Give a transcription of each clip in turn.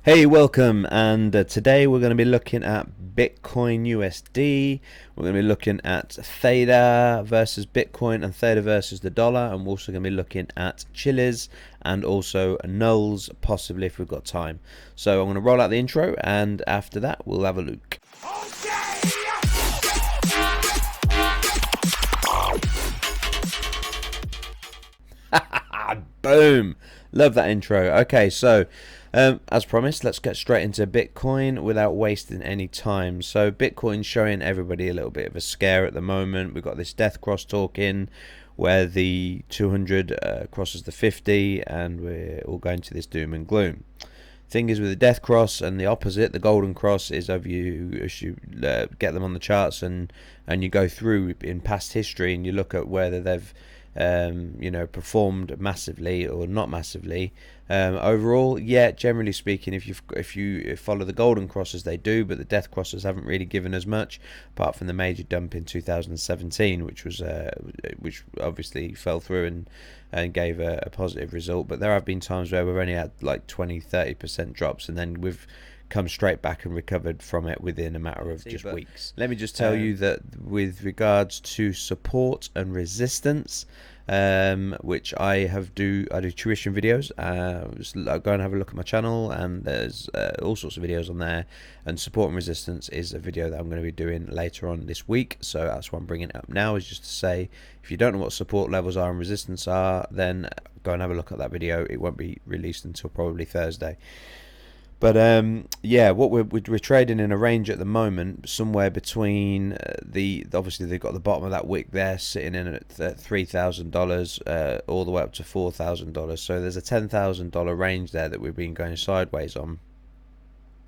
Hey, welcome, and today we're going to be looking at Bitcoin USD. We're going to be looking at Theta versus Bitcoin and Theta versus the dollar, and we're also going to be looking at Chiles and also Nuls, possibly if we've got time. So I'm going to roll out the intro, and after that we'll have a look. Boom! Love that intro. Okay, so as promised, let's get straight into Bitcoin without wasting any time. So Bitcoin's showing everybody a little bit of a scare at the moment. We've got this death cross talking where the 200 crosses the 50, and we're all going to this doom and gloom. Thing is with the death cross and the opposite, the golden cross, is of you as you get them on the charts and you go through in past history and you look at whether they've performed massively or not massively. Overall, yeah, generally speaking, if you follow the golden crosses, they do, but the death crosses haven't really given as much, apart from the major dump in 2017, which obviously fell through and gave a positive result. But there have been times where we've only had like 20-30% drops, and then we've come straight back and recovered from it within a matter of just weeks. Let me just tell you that with regards to support and resistance, which I do tuition videos. Just go and have a look at my channel, and there's all sorts of videos on there. And support and resistance is a video that I'm going to be doing later on this week. So that's why I'm bringing it up now, is just to say, if you don't know what support levels are and resistance are, then go and have a look at that video. It won't be released until probably Thursday. But yeah, what we're trading in a range at the moment, somewhere between obviously they've got the bottom of that wick there sitting in at $3,000 all the way up to $4,000. So there's a $10,000 range there that we've been going sideways on,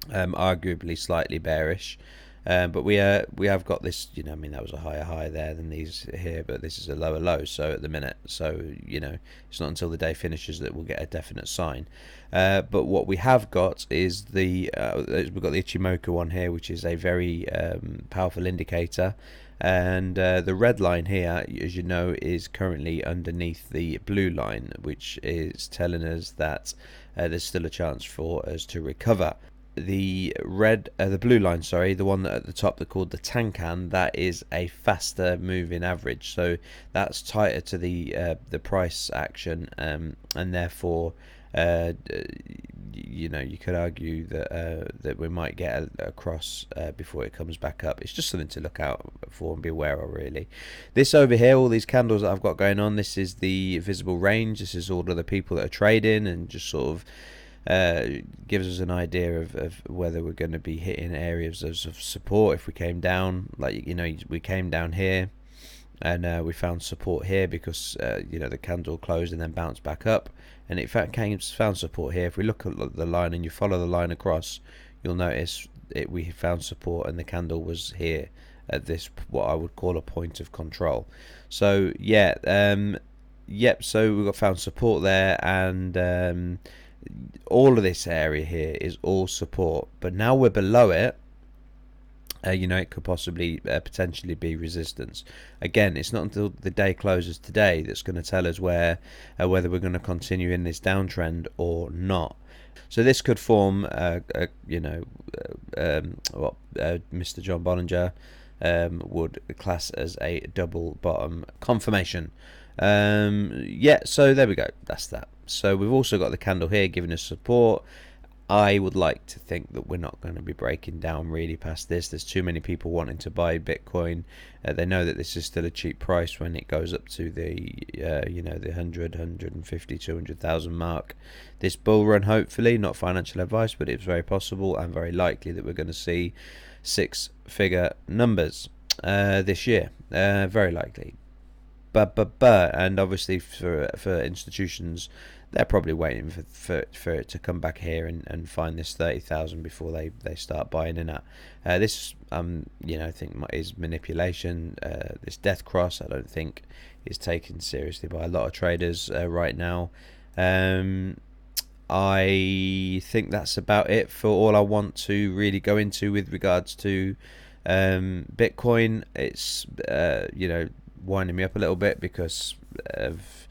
arguably slightly bearish. But we have got this, I mean, that was a higher high there than these here, but this is a lower low. So at the minute, so it's not until the day finishes that we'll get a definite sign. But what we have got is we've got the Ichimoku one here, which is a very powerful indicator. And the red line here, as you know, is currently underneath the blue line, which is telling us that there's still a chance for us to recover. The blue line, sorry, the one that at the top they're called the Tankan, that is a faster moving average, so that's tighter to the price action, and therefore you could argue that we might get a cross before it comes back up. It's just something to look out for and be aware of, really. This over here, all these candles that I've got going on, this is the visible range. This is all of the people that are trading, and just sort of gives us an idea of whether we're going to be hitting areas of support. If we came down, we came down here and we found support here because the candle closed and then bounced back up, and it found support here. If we look at the line and you follow the line across, you'll notice we found support and the candle was here at this, what I would call a point of control. So yeah, so we've got found support there, and all of this area here is all support, but now we're below it. It could possibly potentially be resistance. Again, it's not until the day closes today that's going to tell us whether we're going to continue in this downtrend or not. So this could form what Mr. John Bollinger would class as a double bottom confirmation. So there we go, that's that. So we've also got the candle here giving us support. I would like to think that we're not going to be breaking down really past this. There's too many people wanting to buy Bitcoin. They know that this is still a cheap price when it goes up to the the 100, 150, 200,000 mark. This bull run, hopefully, not financial advice, but it's very possible and very likely that we're going to see six-figure numbers this year. Very likely. And obviously for institutions, they're probably waiting for it to come back here and find this 30,000 before they start buying in at. This I think is manipulation. This death cross, I don't think is taken seriously by a lot of traders right now. I think that's about it for all I want to really go into with regards to Bitcoin. It's winding me up a little bit because of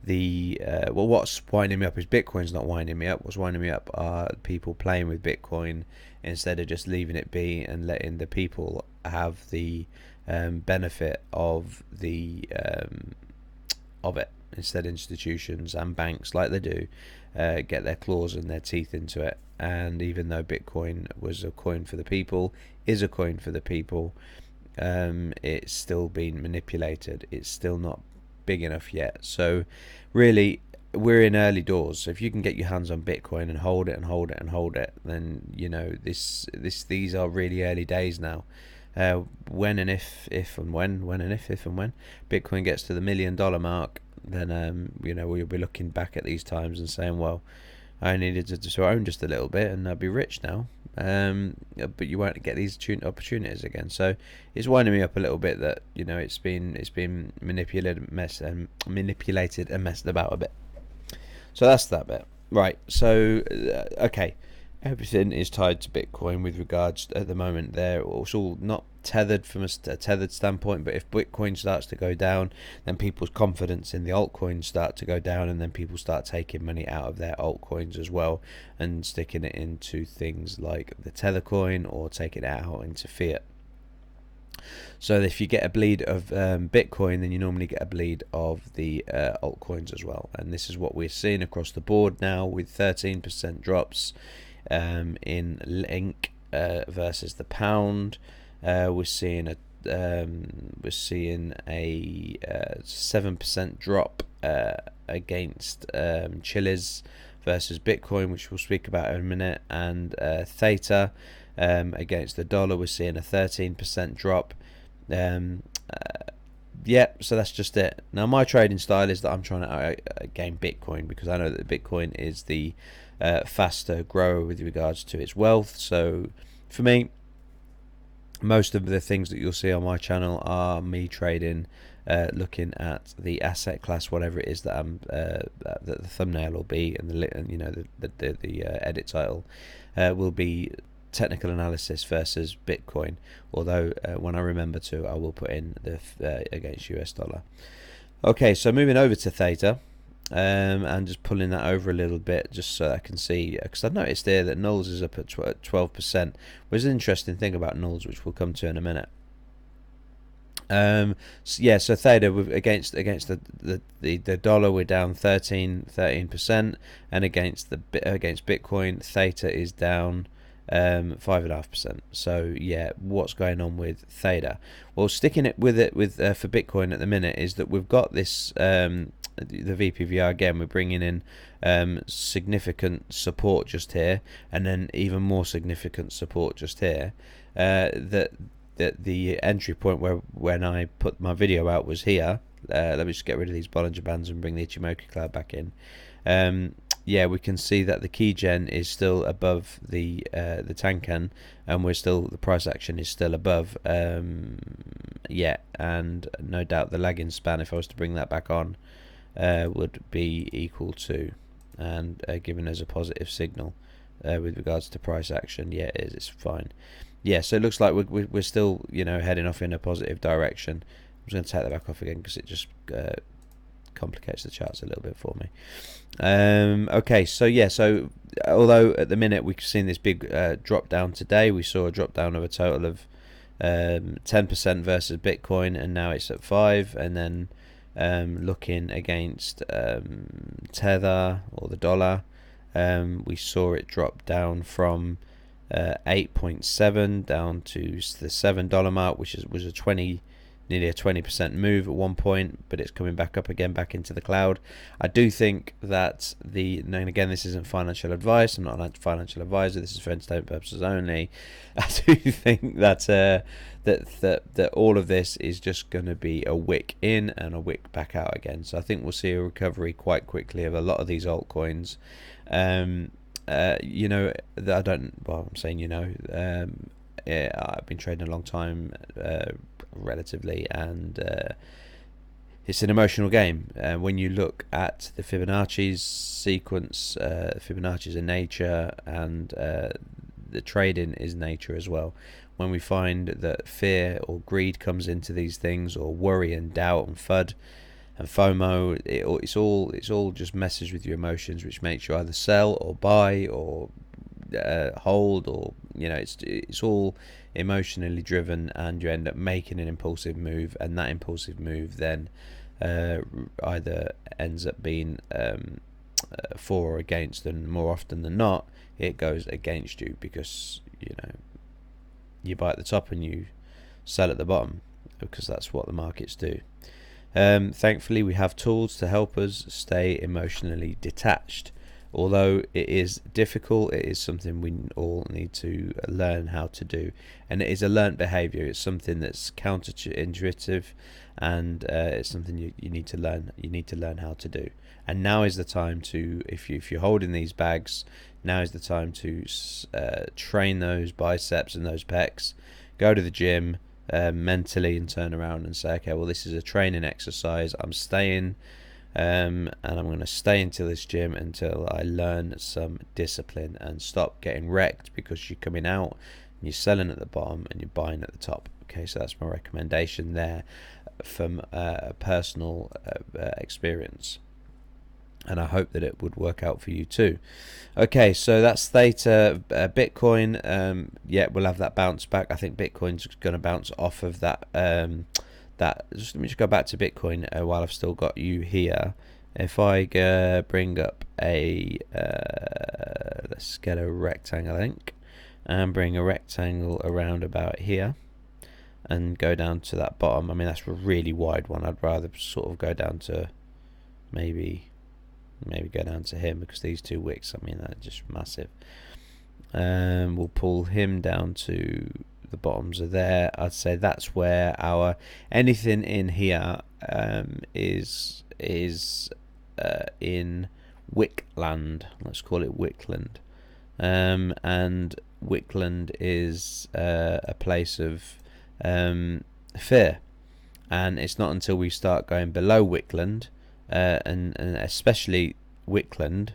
well, what's winding me up is Bitcoin's not winding me up. What's winding me up are people playing with Bitcoin instead of just leaving it be and letting the people have the benefit of it. Instead, institutions and banks, like they do, get their claws and their teeth into it. And even though Bitcoin was a coin for the people, is a coin for the people, it's still been manipulated. It's still not big enough yet. So really, we're in early doors. So if you can get your hands on Bitcoin and hold it and hold it and hold it, then these are really early days now. When and if when Bitcoin gets to the $1 million mark, then we'll be looking back at these times and saying, well, I needed to own just a little bit and I'd be rich now. But you won't get these opportunities again. So it's winding me up a little bit that it's been manipulated and messed about a bit. So that's that bit, right? So okay, everything is tied to Bitcoin with regards at the moment. It's all not tethered from a tethered standpoint, but if Bitcoin starts to go down, then people's confidence in the altcoins start to go down, and then people start taking money out of their altcoins as well and sticking it into things like the Tether coin or taking it out into fiat. So if you get a bleed of Bitcoin, then you normally get a bleed of the altcoins as well, and this is what we're seeing across the board now with 13% drops in Link versus the pound. We're seeing a 7% drop against Chiles versus Bitcoin, which we'll speak about in a minute, and Theta against the dollar. We're seeing a 13% drop. Yeah, so that's just it. Now my trading style is that I'm trying to gain Bitcoin, because I know that Bitcoin is the faster grower with regards to its wealth. So for me, most of the things that you'll see on my channel are me trading, looking at the asset class, whatever it is that that the thumbnail will be, and the edit title will be technical analysis versus Bitcoin. Although when I remember to, I will put in the against US dollar. Okay, so moving over to Theta. And just pulling that over a little bit just so I can see, because I've noticed here that Nuls is up at 12%. There's an interesting thing about Nuls, which we'll come to in a minute. So Theta against the dollar, we're down 13%, and against Bitcoin, Theta is down 5.5%. So yeah, what's going on with Theta? Well, sticking it with for Bitcoin at the minute is that we've got this the VPVR again. We're bringing in significant support just here, and then even more significant support just here. That the entry point when I put my video out was here. Let me just get rid of these Bollinger Bands and bring the Ichimoku cloud back in. Yeah, we can see that the keygen is still above the Tankan, and the price action is still above. Yeah, and no doubt the lagging span, if I was to bring that back on, would be equal to, and giving us a positive signal with regards to price action. Yeah, it's fine. Yeah, so it looks like we're still heading off in a positive direction. I'm just going to take that back off again because it just complicates the charts a little bit for me. Okay, so yeah, so although at the minute we've seen this big drop down today, we saw a drop down of a total of 10% versus Bitcoin, and now it's at 5%. And then looking against Tether or the dollar, we saw it drop down from 8.7 down to the $7 mark, which was nearly a 20% move at one point, but it's coming back up again, back into the cloud. I do think that and again, this isn't financial advice, I'm not a financial advisor, this is for entertainment purposes only. I do think that that all of this is just going to be a wick in and a wick back out again. So I think we'll see a recovery quite quickly of a lot of these altcoins. I'm saying yeah, I've been trading a long time, relatively, and it's an emotional game. When you look at the Fibonacci's sequence, Fibonacci's in nature, and the trading is nature as well. When we find that fear or greed comes into these things, or worry and doubt and FUD, and FOMO. It's all just messes with your emotions, which makes you either sell or buy or hold, or it's all emotionally driven, and you end up making an impulsive move, and that impulsive move then either ends up being for or against, and more often than not it goes against you, because you buy at the top and you sell at the bottom, because that's what the markets do. Thankfully we have tools to help us stay emotionally detached. Although it is difficult, it is something we all need to learn how to do, and it is a learnt behavior. It's something that's counterintuitive, and it's something you need to learn. You need to learn how to do. And now is the time to, if you're holding these bags, now is the time to train those biceps and those pecs. Go to the gym mentally and turn around and say, okay, well, this is a training exercise. I'm staying. And I'm going to stay into this gym until I learn some discipline and stop getting wrecked because you're coming out and you're selling at the bottom and you're buying at the top. Okay, so that's my recommendation there from a personal experience, and I hope that it would work out for you too. Okay, so that's Theta. Bitcoin, yeah, we'll have that bounce back. I think Bitcoin's going to bounce off of that. Just let me just go back to Bitcoin while I've still got you here. If I bring up let's get a rectangle, I think, and bring a rectangle around about here, and go down to that bottom. I mean, that's a really wide one. I'd rather sort of go down to maybe go down to him, because these two wicks, I mean, they're just massive. We'll pull him down to the bottoms are there. I'd say that's where our anything in here is in Wickland. Let's call it Wickland. And Wickland is a place of fear, and it's not until we start going below Wickland, and especially Wickland,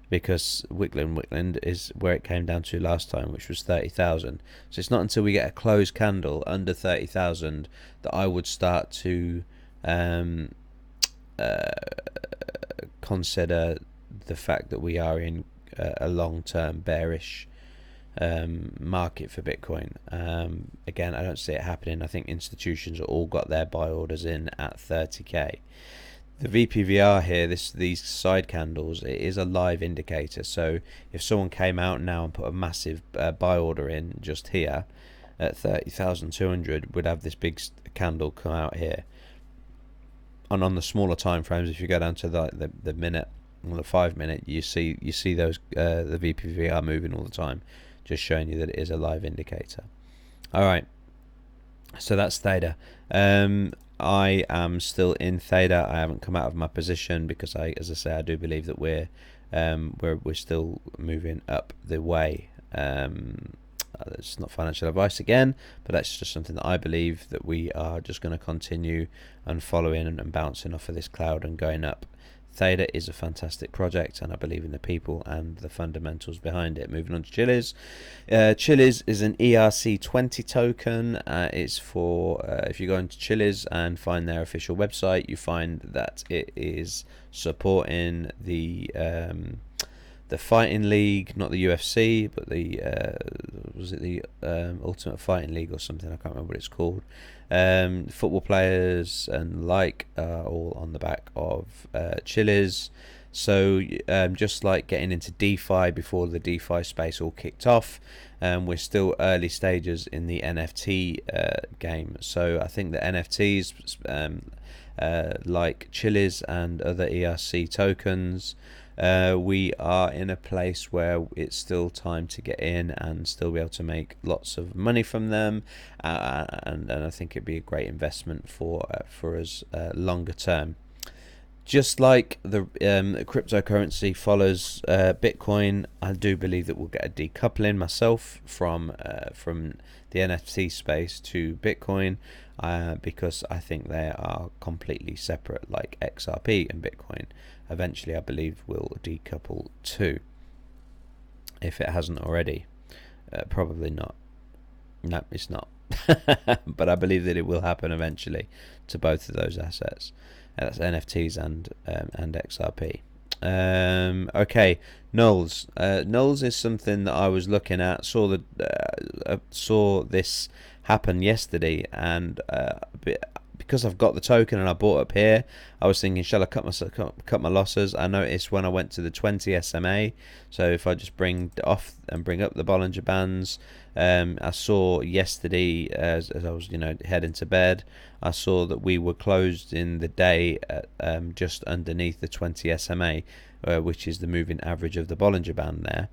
because Wickland is where it came down to last time, which was 30,000. So it's not until we get a closed candle under 30,000 that I would start to consider the fact that we are in a long-term bearish market for Bitcoin. Again, I don't see it happening. I think institutions have all got their buy orders in at 30k. The VPVR here, these side candles, it is a live indicator. So if someone came out now and put a massive buy order in just here at 30,200, would have this big candle come out here. And on the smaller time frames, if you go down to the minute or the 5 minute, you see those the VPVR moving all the time, just showing you that it is a live indicator. All right, so that's Theta. I am still in Theta. I haven't come out of my position because as I say, I do believe that we're still moving up the way. It's not financial advice again, but that's just something that I believe, that we are just going to continue and following and bouncing off of this cloud and going up. Theta is a fantastic project, and I believe in the people and the fundamentals behind it. Moving on to Chiliz. Chiliz is an ERC20 token. It's for if you go into Chiliz and find their official website, you find that it is supporting the Fighting League, not the UFC, but the was it the Ultimate Fighting League or something? I can't remember what it's called. Football players and all on the back of Chiliz. So just like getting into DeFi before the DeFi space all kicked off, we're still early stages in the NFT game. So I think the NFTs like Chiliz and other ERC tokens, we are in a place where it's still time to get in and still be able to make lots of money from them, and I think it'd be a great investment for us longer term. Just like the cryptocurrency follows Bitcoin, I do believe that we'll get a decoupling myself from the NFT space to Bitcoin, because I think they are completely separate, like XRP and Bitcoin. Eventually, I believe will decouple too, if it hasn't already. Probably not. No, it's not. But I believe that it will happen eventually to both of those assets. That's NFTs and XRP. Okay, Nuls. Nuls is something that I was looking at. Saw this happen yesterday, and because I've got the token and I bought up here, I was thinking, shall I cut my losses? I noticed when I went to the 20 SMA, so if I just bring off and bring up the Bollinger Bands, I saw yesterday as I was heading to bed, I saw that we were closed in the day at just underneath the 20 SMA, which is the moving average of the Bollinger Band there.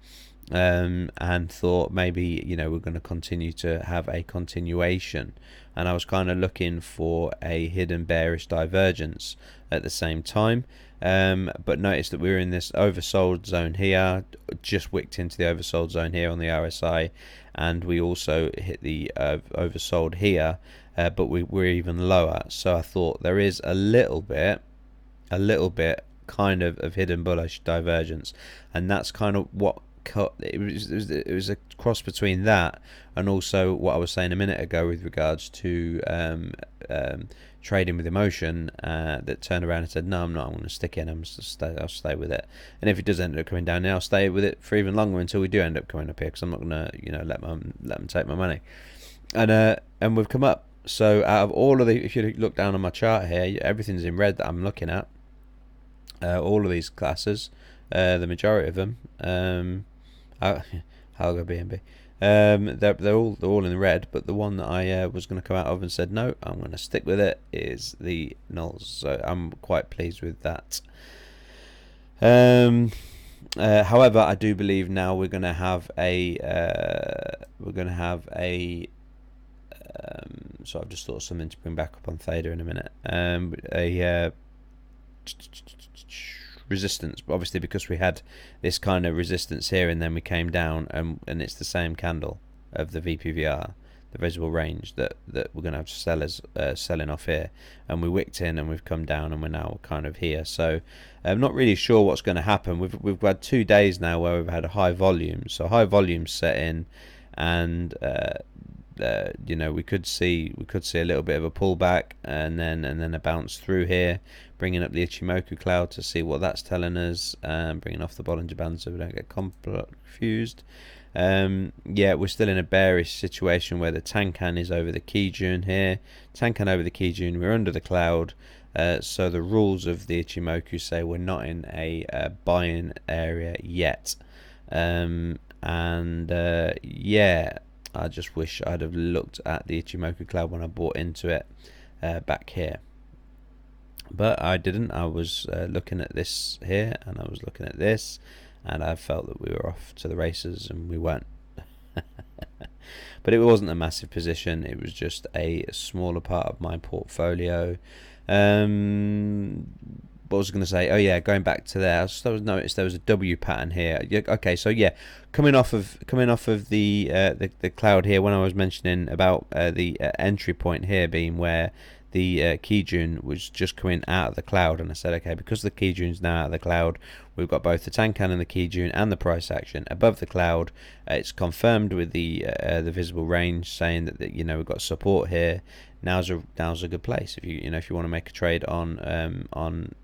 And thought maybe we're going to continue to have a continuation, and I was kind of looking for a hidden bearish divergence at the same time, but noticed that we were in this oversold zone here, just wicked into the oversold zone here on the RSI, and we also hit the oversold here, but we're even lower. So I thought there is a little bit kind of hidden bullish divergence, and that's kind of what it was a cross between that and also what I was saying a minute ago with regards to trading with emotion, that turned around and said, no, I'm not, I'm going to stick in, I'll stay with it, and if it does end up coming down now, I'll stay with it for even longer until we do end up coming up here, because I'm not going to let them take my money. And we've come up. So out of all of the, if you look down on my chart here, everything's in red that I'm looking at, all of these classes, the majority of them, I'll go BNB. They're all in the red, but the one that I was going to come out of and said no, I'm going to stick with it, is the Nuls. So I'm quite pleased with that. However, I do believe now we're going to have a so I've just thought of something to bring back up on Theta in a minute. Resistance, obviously, because we had this kind of resistance here and then we came down, and it's the same candle of the VPVR, the visible range, that we're going to have sellers selling off here, and we wicked in and we've come down and we're now kind of here. So I'm not really sure what's going to happen. We've had 2 days now where we've had a high volume, so high volume set in, and we could see a little bit of a pullback and then a bounce through here, bringing up the Ichimoku cloud to see what that's telling us, bringing off the Bollinger Band so we don't get confused. We're still in a bearish situation where the Tankan is over the Kijun here, Tankan over the Kijun, we're under the cloud, so the rules of the Ichimoku say we're not in a buying area yet, I just wish I'd have looked at the Ichimoku cloud when I bought into it back here, but I didn't. I was looking at this here and I was looking at this, and I felt that we were off to the races, and we weren't. But it wasn't a massive position, it was just a smaller part of my portfolio. What was I going to say? Oh yeah, going back to there, I noticed there was a W pattern here. Okay, so yeah, coming off of the cloud here, when I was mentioning about the entry point here being where the Kijun was just coming out of the cloud, and I said, okay, because the Kijun's now out of the cloud, we've got both the Tankan and the Kijun and the price action above the cloud. It's confirmed with the visible range, saying that we've got support here. Now's a good place if you want to make a trade on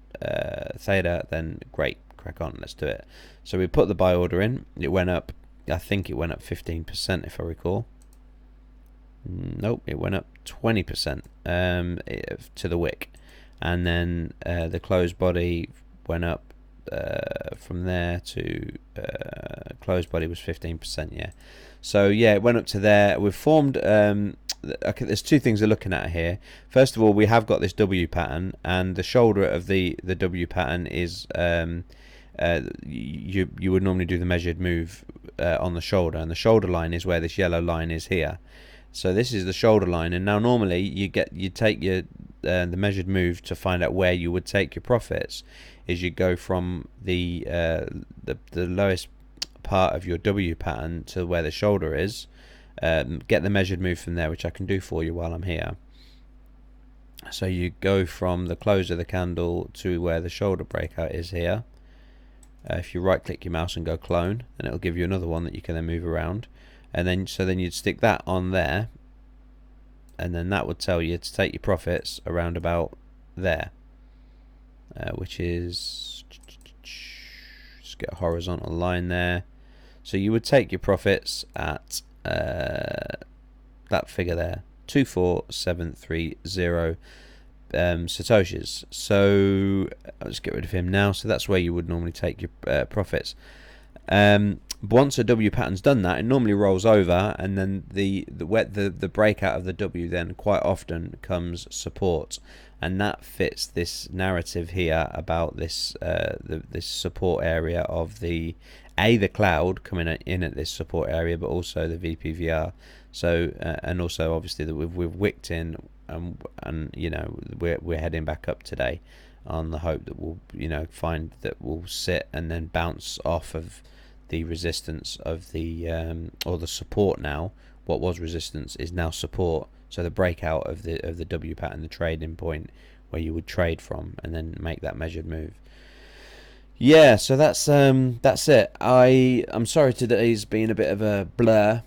Theta, then great, crack on, let's do it. So we put the buy order in. It went up, I think it went up 15% if I recall. Nope, it went up 20% to the wick, and then the closed body went up from there to closed body was 15%. Yeah, so yeah, it went up to there. We've formed okay, there's 2 things we're looking at here. First of all, we have got this W pattern, and the shoulder of the W pattern is you would normally do the measured move on the shoulder, and the shoulder line is where this yellow line is here. So this is the shoulder line, and now normally you take your the measured move to find out where you would take your profits. Is you go from the lowest part of your W pattern to where the shoulder is, get the measured move from there, which I can do for you while I'm here. So you go from the close of the candle to where the shoulder breakout is here. If you right click your mouse and go clone, then it'll give you another one that you can then move around. and then you'd stick that on there, and then that would tell you to take your profits around about there, which is, just get a horizontal line there. So you would take your profits at that figure there, 24730 satoshis. So I'll just get rid of him now. So that's where you would normally take your profits. Once a W pattern's done that, it normally rolls over, and then the breakout of the W then quite often comes support, and that fits this narrative here about this this support area of the cloud coming in at this support area, but also the VPVR. So and also obviously that we've wicked in, and you know, we're heading back up today on the hope that we'll, you know, find that we'll sit and then bounce off of the resistance of the or the support. Now what was resistance is now support, so the breakout of the W pattern, the trading point where you would trade from and then make that measured move. Yeah, so that's it. I'm sorry today's been a bit of a blur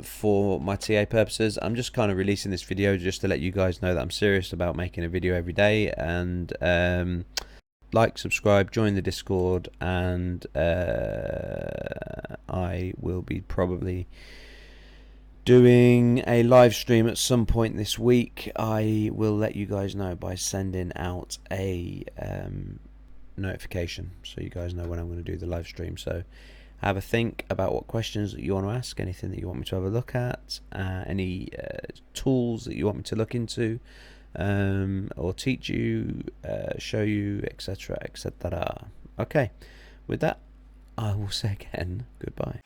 for my TA purposes. I'm just kind of releasing this video just to let you guys know that I'm serious about making a video every day, and like, subscribe, join the Discord, and I will be probably doing a live stream at some point this week. I will let you guys know by sending out a notification so you guys know when I'm going to do the live stream. So have a think about what questions that you want to ask, anything that you want me to have a look at, any tools that you want me to look into, or teach you, show you, etc, etc. Okay, with that I will say again goodbye.